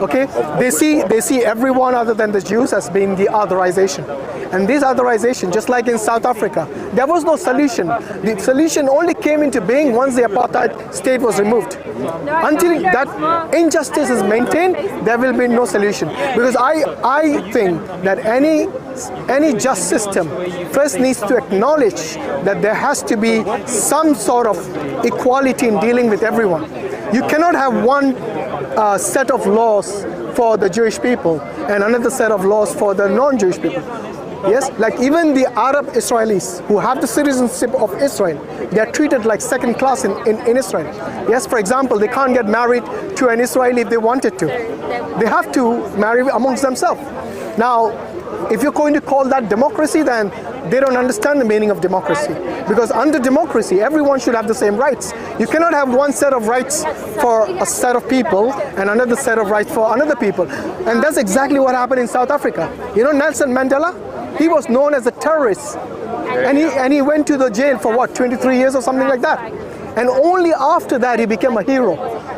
Okay, they see everyone other than the Jews as being the otherization, and this otherization, just like in South Africa, there was no solution. The solution only came into being once the apartheid state was removed. Until that injustice is maintained, there will be no solution. Because I think that any just system first needs to acknowledge that there has to be some sort of equality in dealing with everyone. You cannot have one set of laws for the Jewish people and another set of laws for the non-Jewish people. Yes, like even the Arab Israelis who have the citizenship of Israel, they are treated like second class in Israel. Yes, for example, they can't get married to an Israeli if they wanted to. They have to marry amongst themselves. Now, if you're going to call that democracy, then they don't understand the meaning of democracy. Because under democracy, everyone should have the same rights. You cannot have one set of rights for a set of people and another set of rights for another people. And that's exactly what happened in South Africa. You know Nelson Mandela? He was known as a terrorist. And he went to the jail for what, 23 years or something like that. And only after that he became a hero.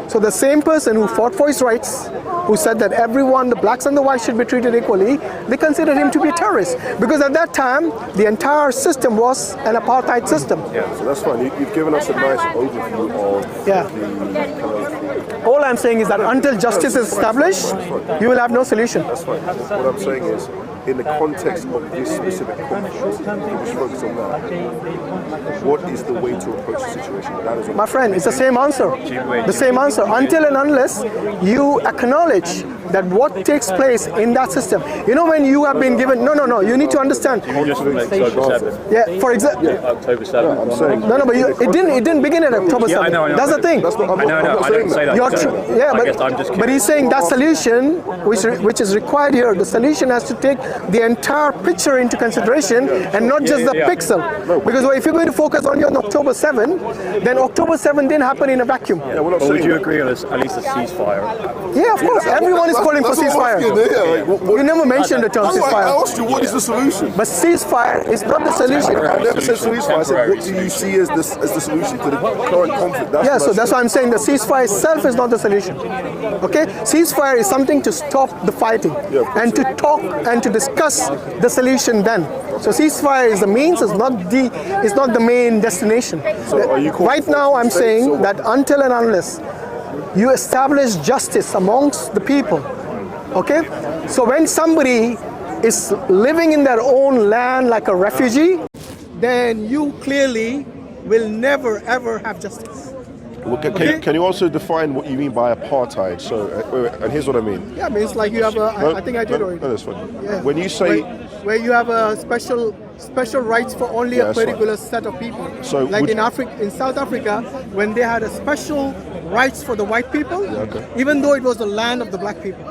So the same person who fought for his rights, who said that everyone, the blacks and the whites, should be treated equally, they considered him to be a terrorist. Because at that time, the entire system was an apartheid system. Yeah, so that's fine. You've given us a nice overview of the All I'm saying is that until justice is established, you will have no solution. That's fine. What I'm saying is, in the context of this specific conflict, let's focus on that. What is the way to approach the situation? That is My friend, it's the same answer. The same answer. Until and unless you acknowledge that what takes place in that system. You know, when you have been given, no, you need to understand. Yeah, for example. October 7th. I'm saying. No, but it didn't begin at October 7th. Yeah, I know. That's the thing. I didn't say that. But he's saying that solution, which is required here, the solution has to take the entire picture into consideration and not just the pixel. Because if you're going to focus only on October 7, then October 7 didn't happen in a vacuum. Yeah, but would you agree on at least a ceasefire? Yeah, of course. Everyone is calling for ceasefire. You never mentioned the term ceasefire. I asked you, what is the solution? But ceasefire is not the solution. I never said ceasefire. I said, what do you see as the solution to the current conflict? So that's why I'm saying the ceasefire itself is not the solution. Okay? Ceasefire is something to stop the fighting and to talk and to discuss the solution then. So ceasefire is the means, it's not the main destination. Right now I'm saying that until and unless you establish justice amongst the people, okay? So when somebody is living in their own land like a refugee, then you clearly will never ever have justice. Well, can you also define what you mean by apartheid? So, and here's what I mean. Yeah, I mean, it's like you have I think I did already. No, that's fine. Yeah. When you say where you have a special rights for only a particular set of people. So like in South Africa, when they had a special rights for the white people, even though it was the land of the black people.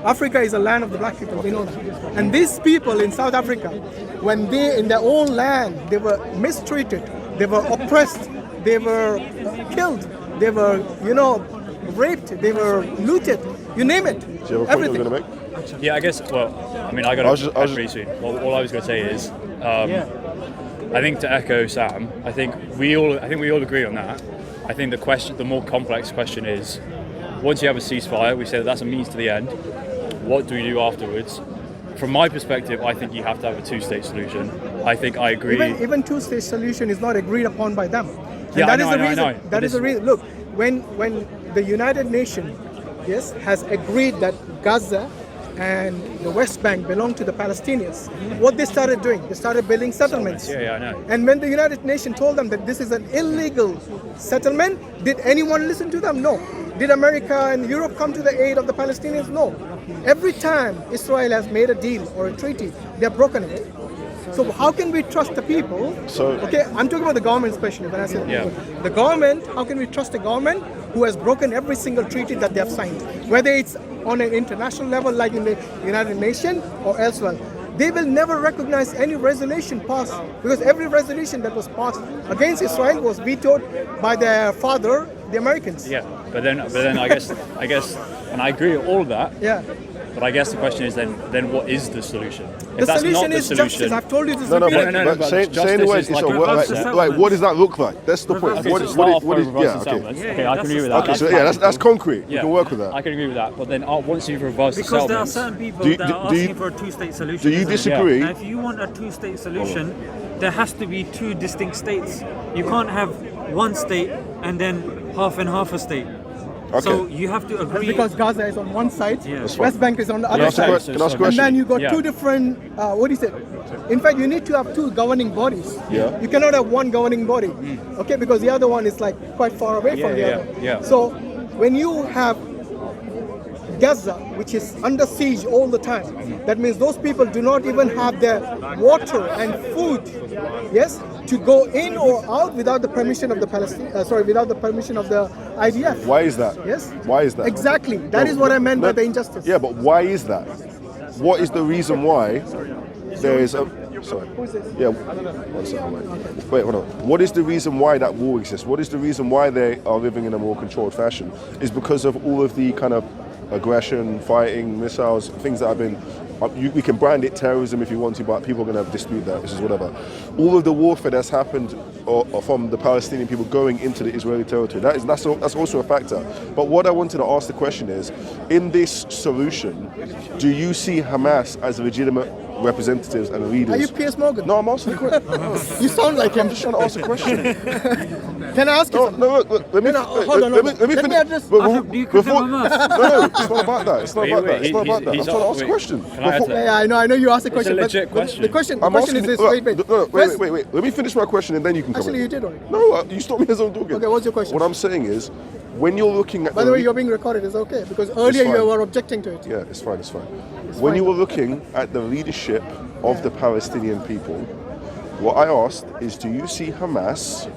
Africa is a land of the black people. We know that. And these people in South Africa, when they in their own land, they were mistreated, they were oppressed, they were killed, they were, raped, they were looted, you name it. Do you have a point everything. you're going to make? Yeah, I guess. Well, I mean, I got to pretty soon. All I was going to say is, I think to echo Sam, I think we all agree on that. I think the more complex question is, once you have a ceasefire, we say that's a means to the end. What do we do afterwards? From my perspective, I think you have to have a two-state solution. I think I agree. Even two-state solution is not agreed upon by them. And Yeah, that I is know, the reason. I know. That is the reason. Look, when the United Nations, has agreed that Gaza and the West Bank belong to the Palestinians, what they started doing, they started building settlements. Yeah, I know. And when the United Nations told them that this is an illegal settlement, did anyone listen to them? No. Did America and Europe come to the aid of the Palestinians? No. Every time Israel has made a deal or a treaty, they have broken it. So how can we trust the people? I'm talking about the government especially. When I say the government, how can we trust a government who has broken every single treaty that they have signed? Whether it's on an international level like in the United Nations or elsewhere. They will never recognize any resolution passed because every resolution that was passed against Israel was vetoed by their father, the Americans. Yeah, but then I guess, and I agree with all of that. Yeah. But I guess the question is then what is the solution? If The that's solution not the is solution, justice. I've told you this. No, No, but but say anyway, justice is like a concept. like, what does that look like? That's the point. Okay, What so is, start what is, off by yeah, reversing okay. settlements. Yeah, Okay, I can agree with that. Okay, so yeah, that's concrete. We Yeah. can work with that. I can agree with that. But then once you've reversed the Because there are settlements, certain people Do you- that are do you- asking for a two-state solution. Do you isn't it? disagree? Now, if you want a two-state solution, there has to be two distinct states. You can't have one state and then half and half a state. So Okay. you have to agree. Because Gaza is on one side, Yeah. That's West Bank is on the Can I other ask a side. que- can I ask a And question? then you got Yeah. two different, what is it? In fact, you need to have two governing bodies. Yeah. You cannot have one governing body, okay? Because the other one is like quite far away from the yeah, other. yeah. So when you have Gaza, which is under siege all the time, that means those people do not even have their water and food, yes, to go in or out without the permission of the without the permission of the IDF. Why is that? Yes. Why is that? Exactly. That is what I meant by the injustice. Yeah, but why is that? What is the reason why there is a... Sorry. Yeah, one second, wait, hold on. What is the reason why that war exists? What is the reason why they are living in a more controlled fashion? Is because of all of the kind of aggression, fighting, missiles, things that have been... we can brand it terrorism if you want to, but people are going to dispute that. This is whatever. All of the warfare that's happened or from the Palestinian people going into the Israeli territory, that's also a factor. But what I wanted to ask the question is, in this solution, do you see Hamas as legitimate representatives and leaders? Are you Piers Morgan? No, I'm asking a question. You sound like him. I'm just trying to ask a question. Can I ask you No, something? no, look, let me, hold on, let hold me on. Let me finish. address- Do you condemn Hamas? No, it's not about that. It's not about that. It's not about that. I'm he's trying to not- ask a wait, question. can I answer? Yeah, I know you asked a question. a but legit question. The question I'm is asking. this. Look, Wait. no, First- wait. Let me finish my question and then you can come Actually, in. you did already. No, you stopped me as I'm talking. Okay, what's your question? What I'm saying is, when you're looking at By the way, you're being recorded. It's okay because earlier you fine. were objecting to it. yeah, it's fine. When you were looking at the leadership of the Palestinian people, what I asked is, do you see Hamas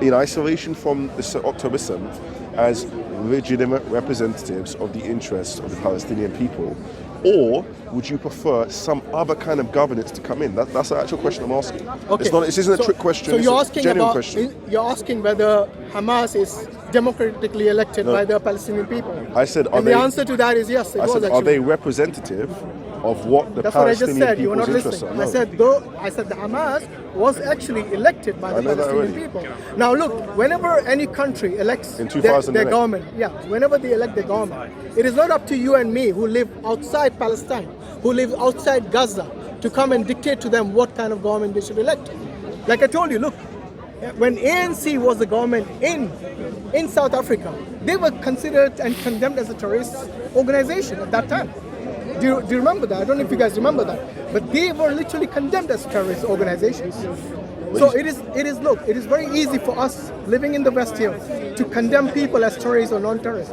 in isolation from the October 7th as legitimate representatives of the interests of the Palestinian people? Or would you prefer some other kind of governance to come in? That's the actual question I'm asking. Okay. This isn't a trick question. So it's you're a asking genuine about question. you're asking whether Hamas is democratically elected No. by the Palestinian people. I said, are And they? the answer to that is yes. It I was said, actually. are they representative of what the That's what I just Palestinian said. You were people's not interests listening. are? No. I said the Hamas was actually elected by the I know that Palestinian already. people. Now look, whenever any country elects In their 2008. government, whenever they elect their government, it is not up to you and me who live outside Palestine, who live outside Gaza, to come and dictate to them what kind of government they should elect. Like I told you, look, when ANC was the government in South Africa, they were considered and condemned as a terrorist organization at that time. Do you remember that? I don't know if you guys remember that. But they were literally condemned as terrorist organizations. So it is very easy for us living in the West here to condemn people as terrorists or non-terrorists.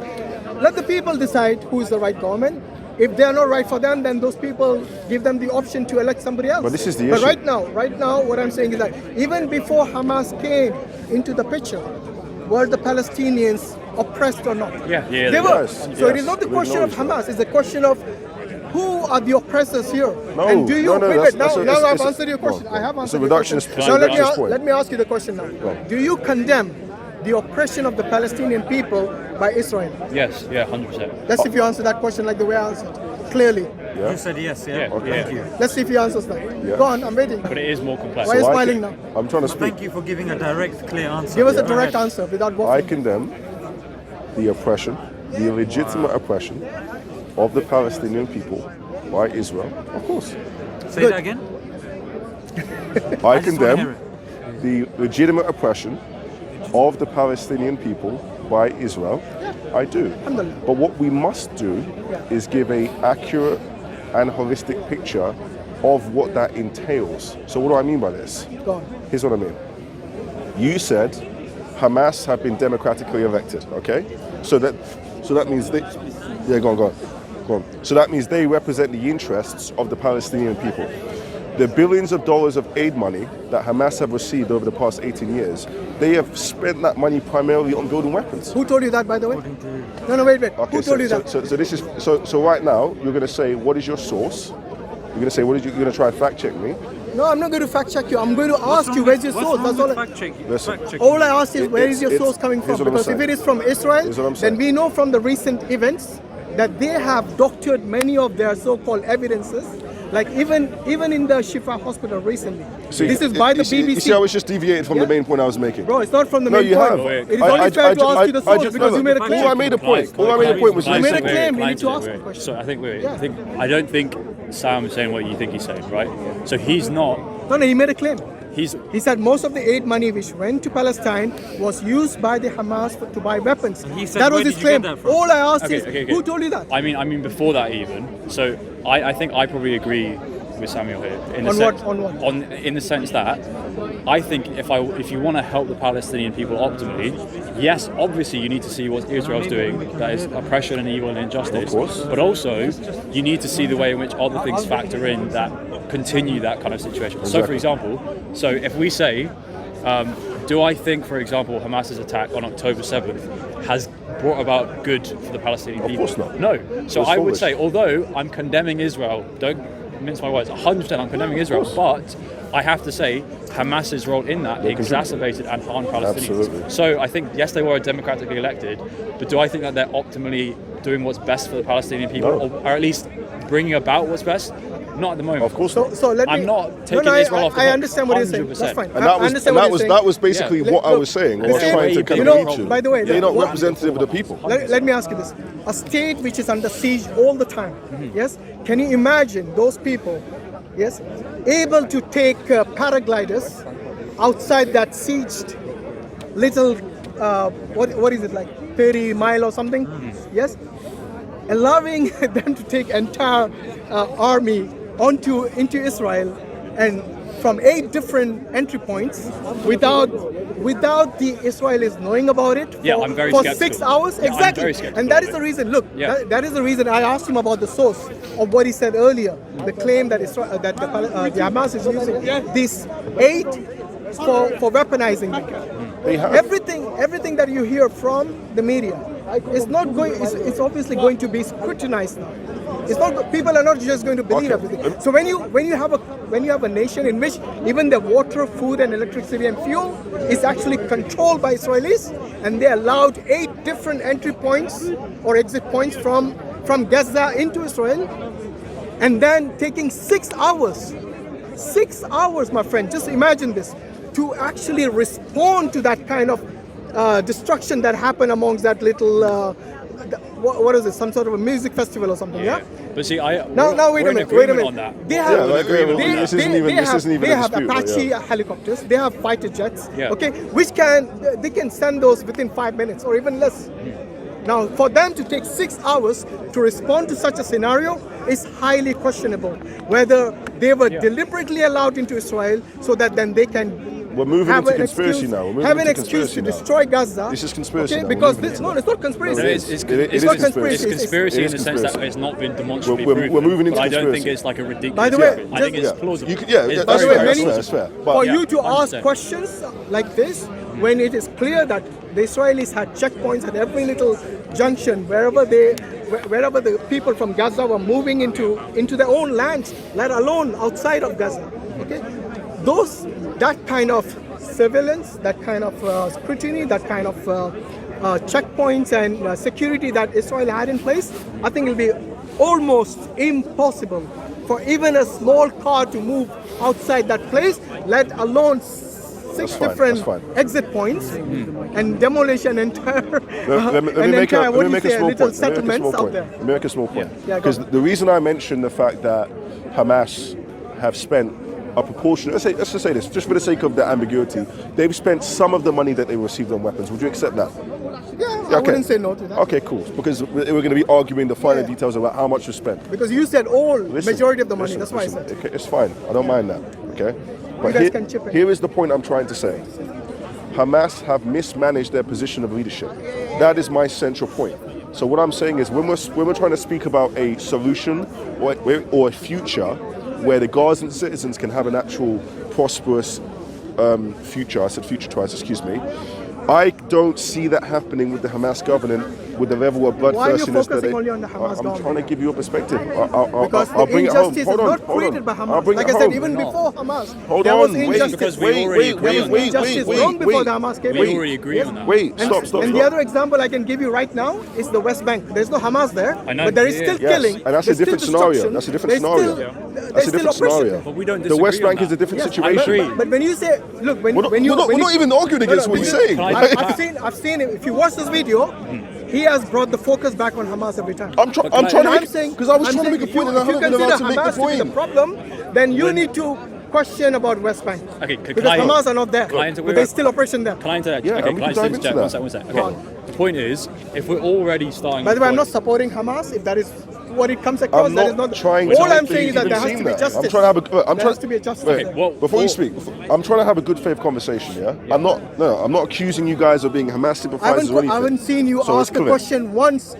Let the people decide who is the right government. If they are not right for them, then those people give them the option to elect somebody else. But this is the But issue. right now, what I'm saying is that even before Hamas came into the picture, were the Palestinians oppressed or not? Yeah, They were. Yes, So it yes, is not the we question of acknowledge that. Hamas, it's a question of who are the oppressors here? No, And do you no, wait, that's now it's- I've it's- answered your question. no, I have it's answered a your reductionist question. Now reductionist point. let me ask you the question now. Do you condemn the oppression of the Palestinian people by Israel? yes, yeah, 100%. Let's see if you answer that question like the way I answered. Clearly. You said yes, yeah? Yeah, Thank you. Let's see if he answers that. Go on, I'm waiting. But it is more complex. Why are you So I smiling can- now? I'm trying to speak. Thank you for giving a direct, clear answer. Give us a Go direct ahead. answer without I waffling. condemn the oppression, the illegitimate oppression of the Palestinian people by Israel. Of course. Say Good. that again. I just wanna condemn hear the legitimate oppression of the Palestinian people by Israel. I do. Alhamdulillah. But what we must do is give a accurate and holistic picture of what that entails. So what do I mean by this? Go on. Here's what I mean. You said Hamas have been democratically elected, okay? So that means they go on. So that means they represent the interests of the Palestinian people. The billions of dollars of aid money that Hamas have received over the past 18 years, they have spent that money primarily on building weapons. Who told you that, by the way? No, wait. Okay, Who told you that? So this is so right now you're going to say, what is your source? You're going to say, you're going to try and fact check me. No, I'm not going to fact check you. I'm going to ask you where's your source. That's all. Fact check. Listen. Fact check. All I ask is where is your It's- source coming from? here's what I'm Because if saying. it is from Israel, Here's what I'm then saying. we know from the recent events that they have doctored many of their so-called evidences. Like even in the Shifa hospital recently. See, this is by the BBC. You see how it's just deviated from the main point I was making? Bro, it's not from the No, main you point. have. It is only fair to ask you the source because you made a claim. All I made a point. All I made a point was You made a basically. claim, you need to ask a question. So I think Yeah. I don't think Sam is saying what you think he's saying, right? So he's not. No, he made a claim. He said most of the aid money which went to Palestine was used by the Hamas to buy weapons. He said, that where was his did you get claim. that from? All I asked is, Okay. who told you that? I mean before that even. So I think I probably agree with Samuel here. In the On sense, what? On what? In the sense that I think if you want to help the Palestinian people optimally, yes, obviously you need to see what Israel's doing, that is oppression and evil and injustice. Of course. But also you need to see the way in which other things factor in that continue that kind of situation. Exactly. So for example, if we say, do I think, for example, Hamas's attack on October 7th has brought about good for the Palestinian people? Of course not. No. So That's I would foolish. say, although I'm condemning Israel, don't mince my words, 100% I'm condemning Israel, but I have to say Hamas's role in that exacerbated and harmed Palestinians. Absolutely. So I think, yes, they were democratically elected, but do I think that they're optimally doing what's best for the Palestinian people, No. or at least bringing about what's best? Not at the moment. Of course not. So let me. I'm not taking Israel off the I hook, understand what you're saying. 100%. That's fine. And I understand what you're saying. that was basically Yeah. what I was saying. I was Listen, trying to kind you of know, reach you. by the way, They're not what- representative of the people. Let me ask you this: a state which is under siege all the time, yes? Can you imagine those people, yes, able to take paragliders outside that sieged little, what is it, like 30 mile or something? Yes, allowing them to take entire army into Israel and from 8 different entry points without the Israelis knowing about it Yeah, I'm very for skeptical. 6 hours. Yeah, I'm Exactly. very skeptical And that of is it. the reason, look, Yeah. that is the reason I asked him about the source of what he said earlier, the claim that the Hamas is using these 8 for weaponizing them. They have. Everything that you hear from the media is not going. It's obviously going to be scrutinized now. It's not. People are not just going to believe Okay. everything. So when you have a nation in which even the water, food, and electricity and fuel is actually controlled by Israelis, and they allowed 8 different entry points or exit points from Gaza into Israel, and then taking 6 hours. 6 hours, my friend. Just imagine this. To actually respond to that kind of destruction that happened amongst that little, what is it? Some sort of a music festival or something? Yeah. But see, Now wait a minute. On that. They have, Yeah, like, this isn't even a they have dispute, Apache yeah. helicopters. They have fighter jets. Yeah. Okay, which they can send those within 5 minutes or even less. Now, for them to take 6 hours to respond to such a scenario is highly questionable. Whether they were deliberately allowed into Israel so that then they can We're moving have into an conspiracy excuse, now. We're moving have an into excuse to conspiracy now. destroy Gaza. This is conspiracy Okay, now. because We're moving into it's not conspiracy. No, it It's is not conspiracy. It's conspiracy It in is the sense that conspiracy. it's not been demonstrably We're proven. moving into but I don't think conspiracy. it's like a ridiculous. By the way, I think it's Yeah. plausible. You could- yeah, It's that's very, fair, very that's fair, plausible. that's fair. But For Yeah, you to ask 100%. questions like this, when it is clear that the Israelis had checkpoints at every little junction, wherever the people from Gaza were moving into their own lands, let alone outside of Gaza. Okay, that kind of surveillance, that kind of scrutiny, that kind of checkpoints and security that Israel had in place, I think it will be almost impossible for even a small car to move outside that place, let alone 6 That's fine, different that's fine. exit points and demolition entire Let me make a small little point. settlements out there. Let me make a small point. Yeah, go Because on. the reason I mentioned the fact that Hamas have spent a proportion, let's just say this, just for the sake of the ambiguity, they've spent some of the money that they received on weapons. Would you accept that? Yeah, I wouldn't say no to that. Okay, cool. Because we're going to be arguing the finer Yeah. details about how much was spent. Because you said all, Listen, majority of the money, listen, that's why I listen. said. Okay, it's fine. I don't mind that. Okay? But guys can chip in. here is the point I'm trying to say. Hamas have mismanaged their position of leadership. That is my central point. So what I'm saying is when we're trying to speak about a solution or a future where the Gazan citizens can have an actual prosperous future, I said future twice, excuse me, I don't see that happening with the Hamas government with the level of bloodthirstiness Why are you that focusing they... only on the Hamas I'm trying to government? give you a perspective. Because I'll the bring it home. injustice is Hold on, not hold on. created by I'll Hamas. bring Like it I said, home. even before Hamas. Hold there on, was wait, injustice. because we already agree on that. Injustice long before the Hamas came We in. already agree on that. Wait, stop. And the other example I can give you right now is the West Bank. There's no Hamas there, I know, but there is yeah, still yeah. killing. And that's a there's still different scenario. destruction, That's a different there's scenario. still- That's a there's different still oppression. scenario. But we don't The disagree West on Bank that. is a different Yes, I situation. agree. But when you say, look, when We're you not even arguing against what he's saying. I've seen it. If you watch this video, he has brought the focus back on Hamas every time. I'm trying And to I'm make saying because I was I'm trying to saying make a if you- point and I if you haven't been allowed to consider make the Hamas to be the point. problem, then you need to question about West Bank. Okay, because Hamas are not there, but there's still oppression there. Can I interject? Yeah, okay, and we can I can dive just into interject? that. One sec. Go Okay. The point is, if we're already starting. By the way, I'm point- not supporting Hamas. If that is what it comes across, I'm that is not not. trying All to I'm make saying is that you there has seem to be that. justice. I'm trying to have a. There has to be a justice. Wait, there. well, before you speak, I'm trying to have a good faith conversation. Yeah, I'm not accusing you guys of being Hamas sympathizers or anything. I haven't seen you So it's ask a clear. question once.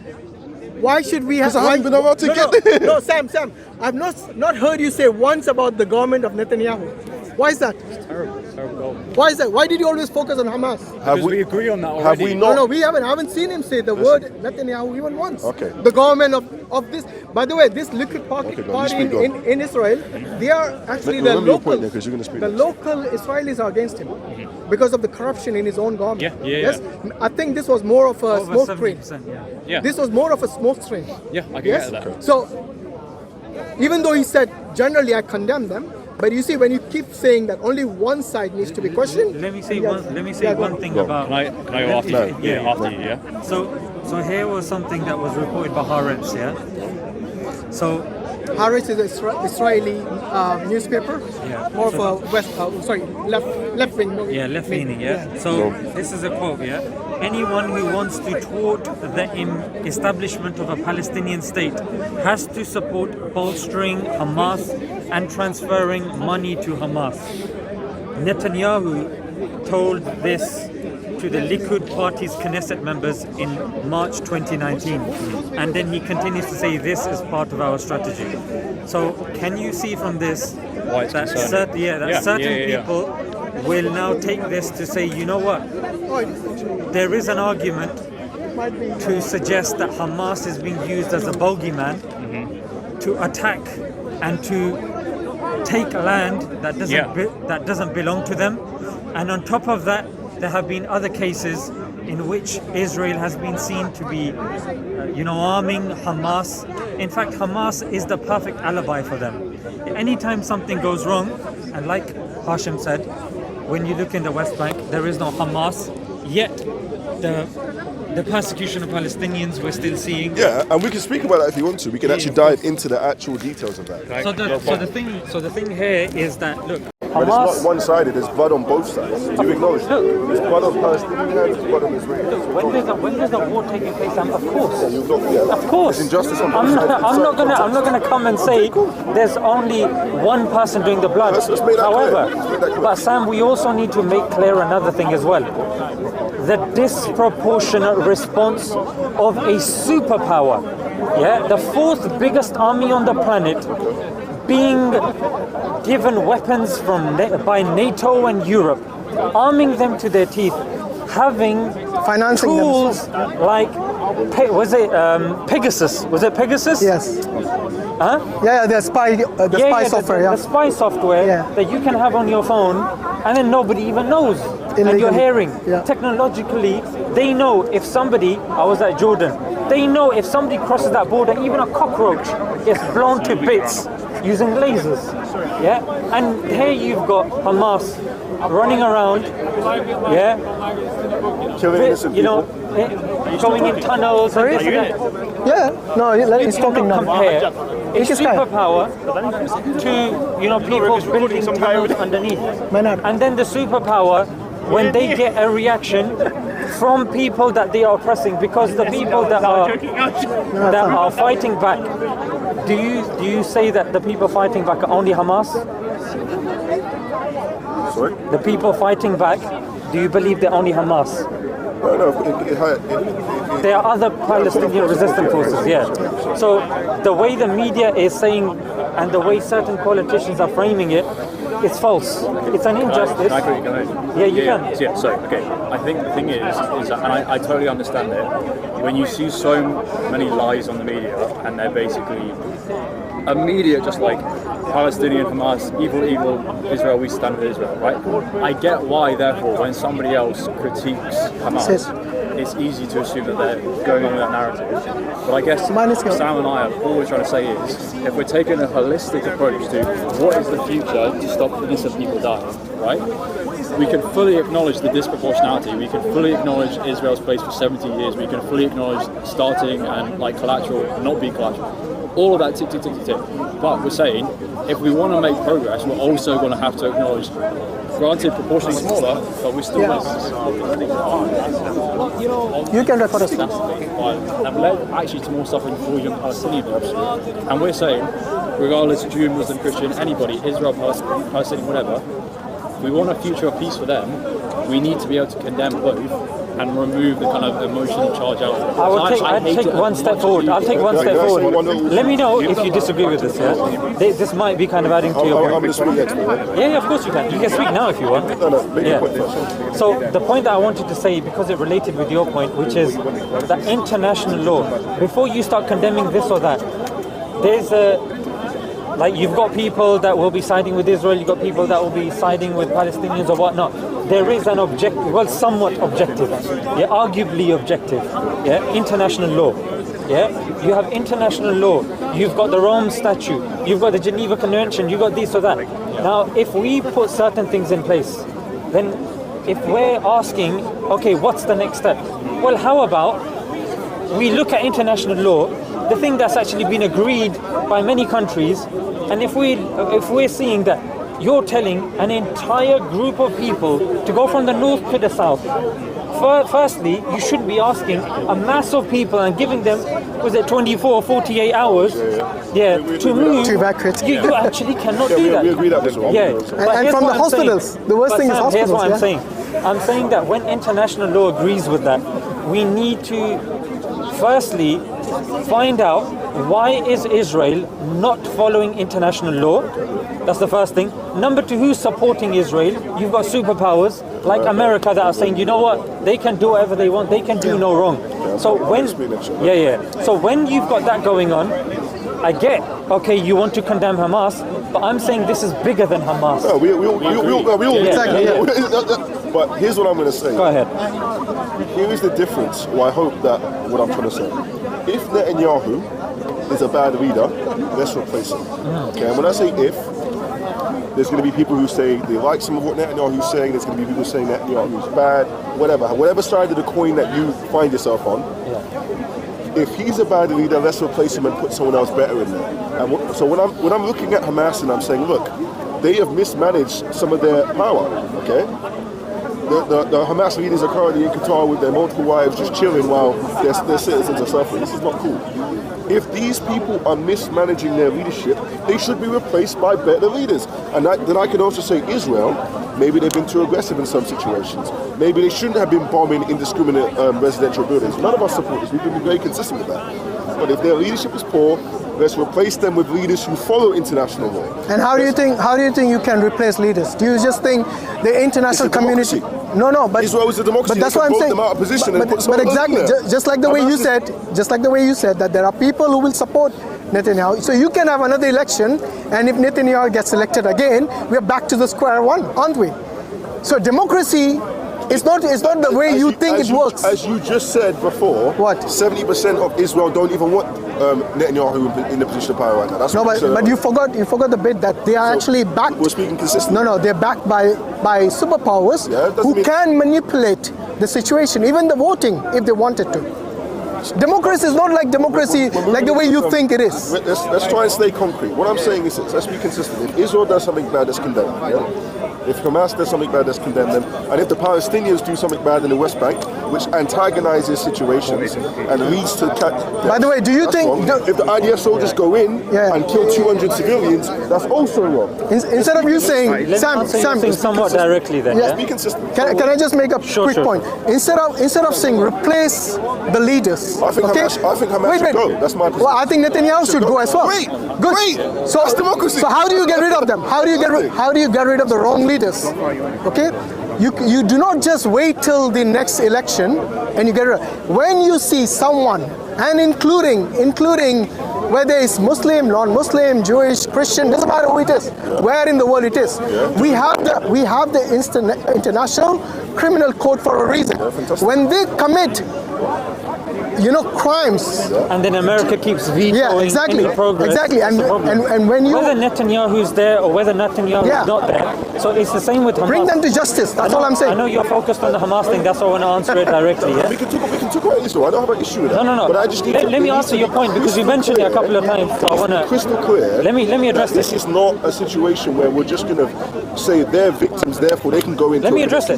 Why should we have? Because I haven't been allowed to no, get no, there. No, Sam, I've not heard you say once about the government of Netanyahu. Why is that? Terrible goal. Why is that? Why did you always focus on Hamas? Because we agree on that already. Have we not? No, we haven't. I haven't seen him say the word Netanyahu even once. Okay. The government of this. By the way, this Likud party, Okay, go on, you speak, in Israel, they are actually Remember the your local. point there, 'cause you're gonna speak The next. local Israelis are against him because of the corruption in his own government. Yeah. Yes, I think this was more of a Over smoke screen. 70%, Yeah. This was more of a smoke screen. Yeah, I can Yes. get that. So even though he said generally I condemn them, but you see when you keep saying that only one side needs to be questioned. Let me say yeah, one. Let me say yeah, go one on. thing Go. about. Can I go after you? Yeah. After you, yeah. So here was something that was reported by Haaretz. Yeah. So Haaretz is an Israeli newspaper, Yeah. more of a left wing. yeah, left leaning. Yeah. So this is a quote. Yeah. Anyone who wants to thwart the establishment of a Palestinian state has to support bolstering Hamas and transferring money to Hamas. Netanyahu told this to the Likud party's Knesset members in March 2019, and then he continues to say this is part of our strategy. So can you see from this Why it's that concerning. certain Yeah. people will now take this to say, you know what, there is an argument to suggest that Hamas is being used as a bogeyman to attack and to take land that doesn't belong to them. And on top of that, there have been other cases in which Israel has been seen to be, arming Hamas. In fact, Hamas is the perfect alibi for them. Anytime something goes wrong, and like Hashim said, when you look in the West Bank, there is no Hamas, yet the persecution of Palestinians we're still seeing. Yeah, and we can speak about that if you want to. We can actually dive into the actual details of that. So the thing here is that, look, But it's not Hamas. one-sided. There's blood on both sides. You acknowledge that. There's blood on Palestinian hands. There's blood on Israeli hands. When there's a war taking place, of course. Of course. There's injustice on both I'm sides. not gonna come and say there's only one person doing the blood. Let's make that However, clear. Let's make that clear. but Sam, we also need to make clear another thing as well. The disproportionate response of a superpower, the fourth biggest army on the planet, being given weapons by NATO and Europe, arming them to their teeth, having Financing them. tools like Pegasus? Was it Pegasus? Yes. Huh? Yeah, the spy software. The spy software Yeah. that you can have on your phone, and then nobody even knows. And you're Illegally. hearing. Yeah. Technologically, they know if somebody. I was at Jordan. They know if somebody crosses that border, even a cockroach is blown to bits using lasers. Yeah, and here you've got Hamas running around. Yeah, Killing innocent people. going in tunnels. And this and that. Yeah. No, he's talking now. Compare a It's just superpower to people building tunnels underneath, and then the superpower when they get a reaction from people that they are oppressing, because the people that are fighting back. Do you say that the people fighting back are only Hamas? Sorry? The people fighting back, do you believe they're only Hamas? There are other Palestinian resistance forces, yeah. So the way the media is saying and the way certain politicians are framing it, it's false. It's an injustice. Can I agree? Yeah, you can. Yeah, so, okay, I think the thing is that, and I totally understand it, when you see so many lies on the media and they're basically immediate, just like Palestinian, Hamas, evil, Israel, we stand with Israel, right? I get why, therefore, when somebody else critiques Hamas, it's easy to assume that they're going on with that narrative. But I guess Sam and I are always trying to say is, if we're taking a holistic approach to what is the future to stop innocent people dying, right? We can fully acknowledge the disproportionality. We can fully acknowledge Israel's place for 70 years. We can fully acknowledge starting and like collateral, not being collateral. All of that tick, tick, tick, tick, tick. But we're saying, if we want to make progress, we're also going to have to acknowledge, granted proportionally smaller, but we still You can record us. And led actually to more suffering for young Palestinian groups. And we're saying, regardless Jew, Muslim, Christian, anybody, Israel, Palestinian, whatever, if we want a future of peace for them, we need to be able to condemn both and remove the kind of emotional charge out of it. I'll take one step forward. I'll take one step forward. Let me know if you disagree with this. Yeah, this might be kind of adding to your point. Yeah, of course you can. You can speak now if you want. Yeah. So the point that I wanted to say, because it related with your point, which is that international law. Before you start condemning this or that, there's like you've got people that will be siding with Israel, you've got people that will be siding with Palestinians or whatnot. There is an objective, well, somewhat objective, yeah, arguably objective, yeah, international law. Yeah, you have international law, you've got the Rome Statute, you've got the Geneva Convention, you've got this or that. Now, if we put certain things in place, then if we're asking, okay, what's the next step? Well, how about we look at international law, the thing that's actually been agreed by many countries, and if we're seeing that you're telling an entire group of people to go from the north to the south, firstly, you should be asking a mass of people and giving them, was it 24 or 48 hours, to move. To evacuate. You actually cannot do that. We agree that was wrong. Yeah. And from the hospitals, the worst thing is hospitals. Here's what I'm saying. I'm saying that when international law agrees with that, we need to firstly find out why is Israel not following international law. That's the first thing. Number two, who's supporting Israel? You've got superpowers like America that are saying, you know what, they can do whatever they want, they can do no wrong. So when so when you've got that going on, I get, okay, you want to condemn Hamas, but I'm saying this is bigger than Hamas. No, we all Exactly. But here's what I'm going to say. Go ahead. Here is the difference, or I hope that what I'm trying to say. If Netanyahu is a bad leader, let's replace him. Okay, and when I say if, there's going to be people who say they like some of what Netanyahu's saying, there's going to be people saying Netanyahu's bad, whatever side of the coin that you find yourself on. If he's a bad leader, let's replace him and put someone else better in there. And so when I'm looking at Hamas and I'm saying, look, they have mismanaged some of their power, okay? The Hamas leaders are currently in Qatar with their multiple wives just chilling while their citizens are suffering. This is not cool. If these people are mismanaging their leadership, they should be replaced by better leaders. And then I can also say Israel, maybe they've been too aggressive in some situations. Maybe they shouldn't have been bombing indiscriminate residential buildings. None of us support this. We've been very consistent with that. But if their leadership is poor, let's replace them with leaders who follow international law. And how do you think you can replace leaders? Do you just think the international community? No, but Israel is a democracy. But that's what I'm saying. Them out of position and put but someone exactly, else in there. just like the way you said that there are people who will support Netanyahu. So you can have another election, and if Netanyahu gets elected again, we're back to the square one, aren't we? So democracy is not the way you think it works. As you just said before, what? 70% of Israel don't even want Netanyahu in the position of power right now. That's but you forgot the bit that they are actually backed. We're speaking consistently. No, they're backed by superpowers who can manipulate the situation, even the voting, if they wanted to. Democracy is not like democracy like the way you think it is. Let's try and stay concrete. What I'm saying is this, let's be consistent. If Israel does something bad, let's condemn them. Yeah? If Hamas does something bad, let's condemn them. And if the Palestinians do something bad in the West Bank, which antagonizes situations and leads to... By the way, do you think... if the IDF soldiers go in and kill 200 civilians, that's also wrong. Instead of you saying... Sam, somewhat directly then. Yeah. Be consistent. Can I just make a quick point? Instead of saying replace the leaders... I think Hamas should go. That's my position. Well, I think Netanyahu should go as well. Great. So that's democracy. So how do you get rid of them? How do you get rid of the wrong leaders? Okay? You do not just wait till the next election and you get rid of. When you see someone, and including whether it's Muslim, non-Muslim, Jewish, Christian, doesn't matter who it is, where in the world it is. We have the International Criminal Code for a reason. When they commit crimes. And then America keeps vetoing any progress. Exactly. And when you... Whether Netanyahu's there or whether Netanyahu's not there. So it's the same with Hamas. Bring them to justice. That's all I'm saying. I know you're focused on the Hamas thing. That's why I want to answer it directly. Yeah? We can talk about this though. I don't have an issue with that. No. But I just let me answer your point because you mentioned it a couple of times. So I want to... Crystal clear. Let me address this. This is not a situation where we're just going to say they're victims, therefore they can go into... Let me address it.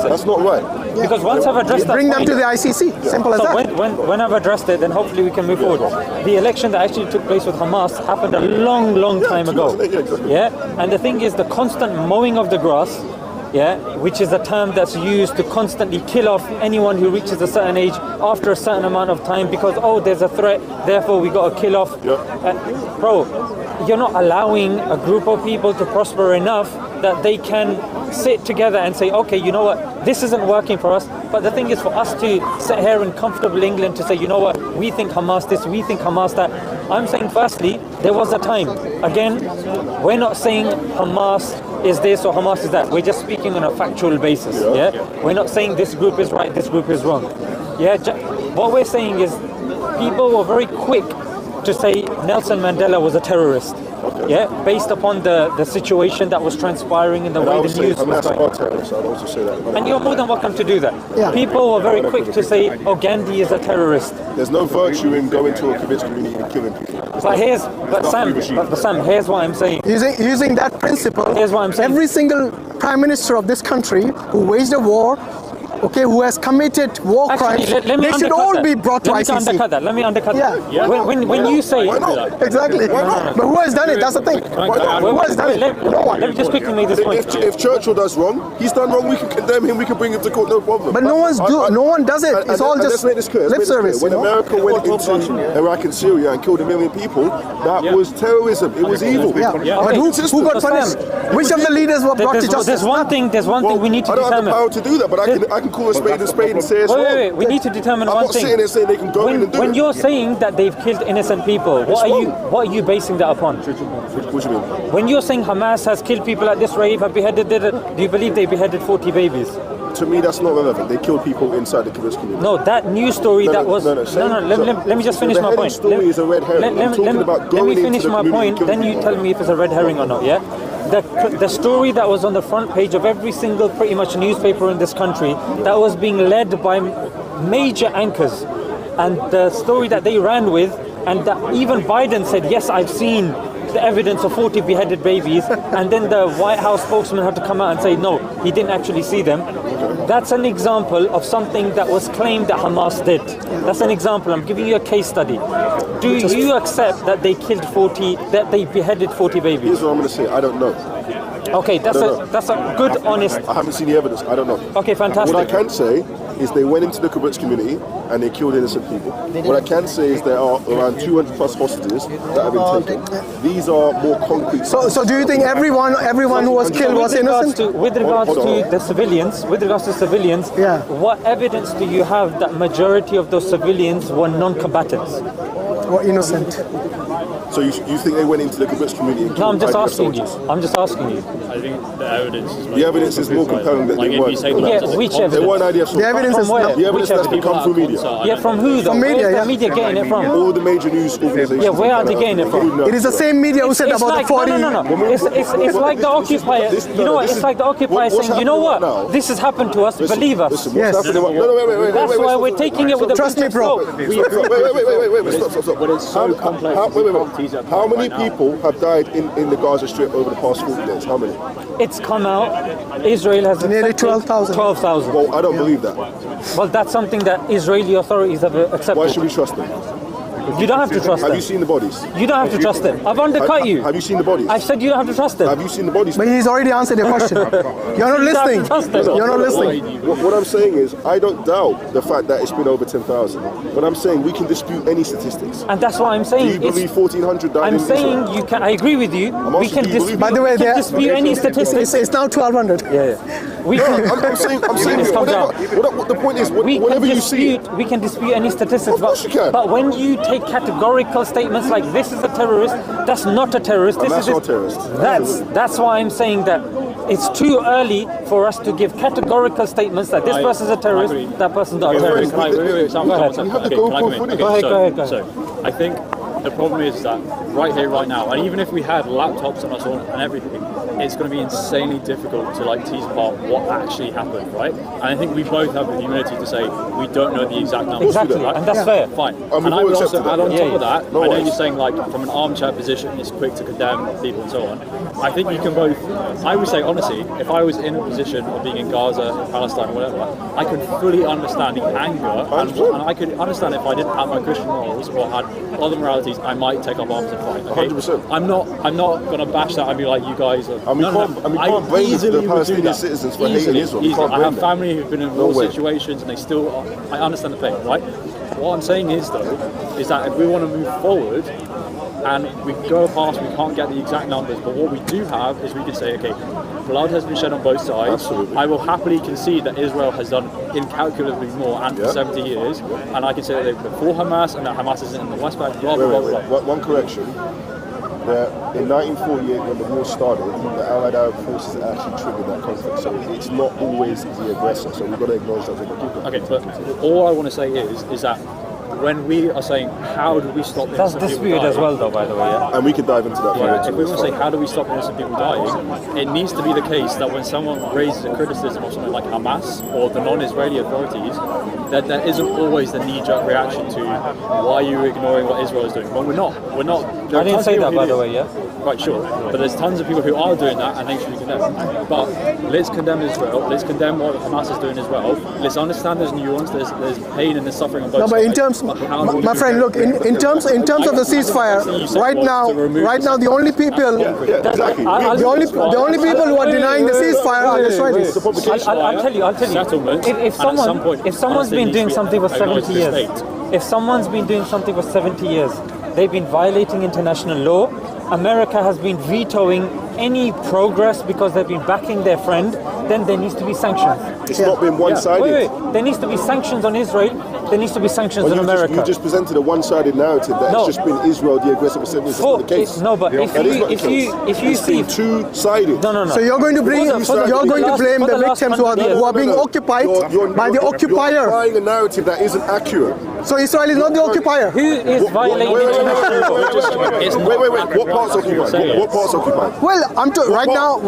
That's not right. Because once I've addressed that bring them point, to the ICC. Simple as that. When I've addressed it, then hopefully we can move forward. The election that actually took place with Hamas happened a long time ago. Yeah, and the thing is, the constant mowing of the grass, which is a term that's used to constantly kill off anyone who reaches a certain age after a certain amount of time because there's a threat, therefore we got to kill off. Bro, you're not allowing a group of people to prosper enough that they can sit together and say, okay, you know what, this isn't working for us. But the thing is, for us to sit here in comfortable England to say, you know what, we think Hamas this, we think Hamas that. I'm saying, firstly, there was a time. Again, we're not saying Hamas is this or Hamas is that. We're just speaking on a factual basis. We're not saying this group is right, this group is wrong. What we're saying is people were very quick to say Nelson Mandela was a terrorist. Based upon the situation that was transpiring in the way the news was going. And you're more than welcome to do that. People were very quick to say, Gandhi is a terrorist. There's no virtue in going to a convinced community and killing people. But Sam, here's what I'm saying. Using that principle, here's what I'm saying. Every single prime minister of this country who waged a war, who has committed war crimes, they should all be brought to ICC. Let me undercut that. When you say... Why not? Exactly. Why not? But who has done it? That's the thing. Who has done it? No one. Let me just quickly make this point. If Churchill does wrong, he's done wrong, we can condemn him, we can bring him to court, no problem. But no one does it. It's all just lip service. When America went into Iraq and Syria and killed 1 million people, that was terrorism. It was evil. But who got punished? Which of the leaders were brought to justice? There's one thing we need to determine. I don't have the power to do that, but I can call a spade and say it's wrong. Wait. We need to determine one thing. I'm not sitting there saying they can go in and do it. When you're saying that they've killed innocent people, what are you basing that upon? What do you mean? When you're saying Hamas has killed people at this rate, have beheaded, do you believe they beheaded 40 babies? To me, that's not relevant. They killed people inside the convinced community. No, that news story let me just finish my point. Story is a red herring. Let me finish my point, then you tell me if it's a red herring or not, The story that was on the front page of every single pretty much newspaper in this country that was being led by major anchors, and the story that they ran with, and that even Biden said, yes, I've seen the evidence of 40 beheaded babies, and then the White House spokesman had to come out and say, no, he didn't actually see them. That's an example of something that was claimed that Hamas did. That's an example. I'm giving you a case study. Do you accept that they killed 40, that they beheaded 40 babies? Here's what I'm going to say. I don't know. Okay, that's a good, honest... I haven't seen the evidence. I don't know. Okay, fantastic. What I can say is they went into the kibbutz community and they killed innocent people. What I can say is there are around 200 plus hostages that have been taken. These are more concrete... So do you think everyone who was killed was innocent? With regards to the civilians, what evidence do you have that majority of those civilians were non-combatants? Or innocent? So you think they went into the kibbutz community and killed I'm just asking you. I think the evidence is more compelling that they weren't. Which evidence? They weren't idea. The evidence is the evidence that's come through media. From who though? From media, Where's the media getting it from? All the major news organizations. Where are they getting it from? It is the same media who said about the 40... No. It's like the occupier. You know what? It's like the occupier saying, you know what? This has happened to us. Believe us. Yes. Wait. That's why we're taking it with a Trust me, bro. Wait. Stop. But it's so complex. How many people have died in the Gaza Strip over the past 40 days? How many? It's come out. Israel has nearly 12,000. 12,000. Well, I don't believe that. Well, that's something that Israeli authorities have accepted. Why should we trust them? You don't have to trust them. Have you seen the bodies? You don't have to trust them. I've undercut you. Have you seen the bodies? I've said you don't have to trust them. Have you seen the bodies? But he's already answered your question. You're not listening. You're not listening. What I'm saying is, I don't doubt the fact that it's been over 10,000. But I'm saying we can dispute any statistics. And that's what I'm saying. Do you believe 1,400 died? I'm saying you can. I agree with you. We can dispute. By the way, dispute any statistics. It's now 1,200. Yeah. I'm saying what the point is, whatever you see. We can dispute any statistics, Of course you can. but when you take categorical statements like this is a terrorist, that's not a terrorist. That's not a terrorist. That's why I'm saying that it's too early for us to give categorical statements that this person's a terrorist, that person's not a terrorist. Wait, You have to go for footage. Go ahead. So, I think the problem is that right here, right now, and even if we had laptops on us all and everything, it's going to be insanely difficult to like tease apart what actually happened, right? And I think we both have the humility to say we don't know the exact numbers. Exactly, right? and that's fair. Fine. And I would also add on top of No that, I know worries. you're saying like from an armchair position, it's quick to condemn people and so on. I think you can both. I would say honestly, if I was in a position of being in Gaza, Palestine, whatever, I could fully understand the anger, and I could understand if I didn't have my Christian morals or had other moralities, I might take up arms and fight. Okay? 100%. I'm not going to bash that and be like you guys are. And we can't blame the Palestinian citizens for hating Israel. We can't I blame have family who've been in No war way. situations and they still. I understand the pain, right? What I'm saying is though, is that if we want to move forward. And we go past, we can't get the exact numbers, but what we do have is we can say, okay, blood has been shed on both sides. Absolutely. I will happily concede that Israel has done incalculably more and for 70 years, and I can say that they were before Hamas and that Hamas is in the West Bank, blah, blah, blah, blah. One correction. In 1948, when the war started, the Allied Arab forces actually triggered that conflict. So it's not always the aggressor. So we've got to acknowledge that. Okay, but all I want to say is that when we are saying how do we stop That's innocent people disputed as dying, well, though, by the way. Yeah? And we can dive into that. yeah, if we want to say how do we stop innocent people dying, it needs to be the case that when someone raises a criticism of something like Hamas or the non-Israeli authorities, that there isn't always the knee-jerk reaction to why are you ignoring what Israel is doing. Well, we're not. There I are didn't tons say of that, people by the who way, yeah? Right, sure. But there's tons of people who are doing that and they should be condemned. But let's condemn Israel. Let's condemn what Hamas is doing as well. Let's understand there's nuance, there's pain and there's suffering on both sides. No, but in terms, my friend, look, in terms of the ceasefire, right now, the only people, Exactly. the only people who are denying the ceasefire are the Israelis. I'll tell you. Settlement, If someone's been doing something for 70 years, if someone's been doing something for 70 years, they've been violating international law. America has been vetoing any progress because they've been backing their friend. Then there needs to be sanctions. It's not been one-sided. Wait. There needs to be sanctions on Israel. There needs to be sanctions on America. You just presented a one-sided narrative that it's just been Israel the aggressor for 70 years. That's not the case. No, but if you see two-sided. No. So you're going to blame the victims who are being occupied by the occupier. You're applying a narrative that isn't accurate. So Israel is not the occupier. Who is violating international law? Wait. What part's occupied? What part's occupied? Well, right now,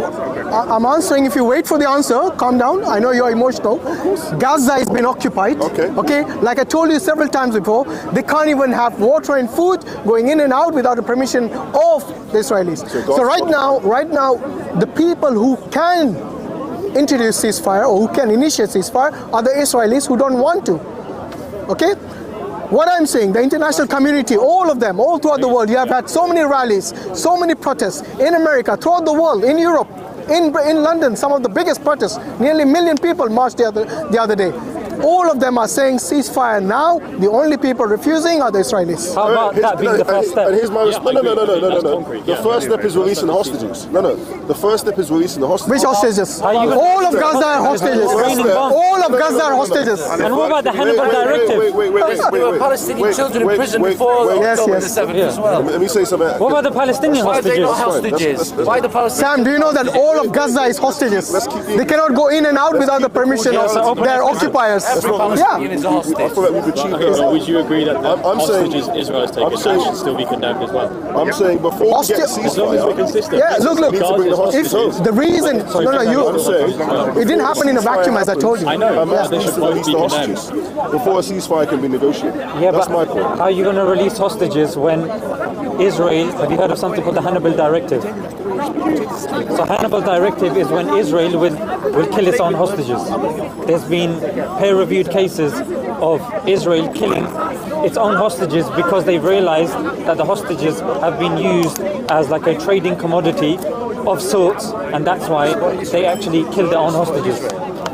I'm answering. If you wait for the answer, calm down. I know you're emotional. Gaza has been occupied. Okay. Like I told you several times before, they can't even have water and food going in and out without the permission of the Israelis. So right now, the people who can introduce ceasefire or who can initiate ceasefire are the Israelis who don't want to. Okay. What I'm saying, the international community, all of them, all throughout the world, you have had so many rallies, so many protests in America, throughout the world, in Europe, in London, some of the biggest protests, nearly 1 million people marched the other day. All of them are saying ceasefire now. The only people refusing are the Israelis. How about that being the first step? And here's my response. No. The first step is releasing the hostages. No. The first step is releasing the hostages. Which hostages? All of Gaza are hostages. All of Gaza are hostages. And what about the Hannibal Directive? Wait. There were Palestinian children in prison before October the 7th as well. Let me say something. What about the Palestinian Why are they not hostages? hostages? Why the Palestinians? Sam, do you know that all of Gaza is hostages? They cannot go in and out without the permission of their occupiers. Every Palestinian is a hostage. I feel like we've achieved But would you agree that the I'm saying- hostages Israel has taken should still be condemned as well? I'm saying before we get As long as we're ceasefire, consistent. Yeah, look. need to bring the hostages home. The reason, I'm saying, it didn't happen in a vacuum, as I told you. I know. Hamas They needs should to both release be the condemned. hostages before a ceasefire can be negotiated. Yeah, That's but my point. how are you going to release hostages when Israel, have you heard of something called the Hannibal Directive? So Hannibal Directive is when Israel will kill its own hostages. There's been peer-reviewed cases of Israel killing its own hostages because they've realized that the hostages have been used as like a trading commodity of sorts, and that's why they actually kill their own hostages.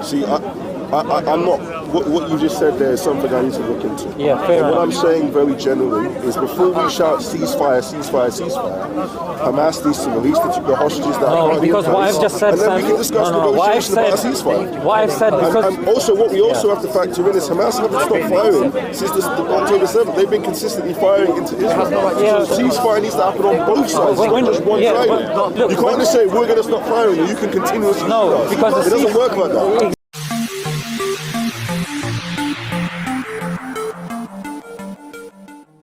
See, I'm not what you just said there is something I need to look into. Yeah, fair enough. What I'm saying very generally is before we shout ceasefire, ceasefire, ceasefire, Hamas needs to release the hostages that are currently because in what place, I've just said, and then we can discuss negotiations about a ceasefire. What I've said, because and also what we also have to factor in is Hamas haven't stopped firing since October 7th. They've been consistently firing into Israel. So ceasefire needs to happen on both sides, not just one side. You can't just say we're going to stop firing and you can continuously. No, because it doesn't work like that.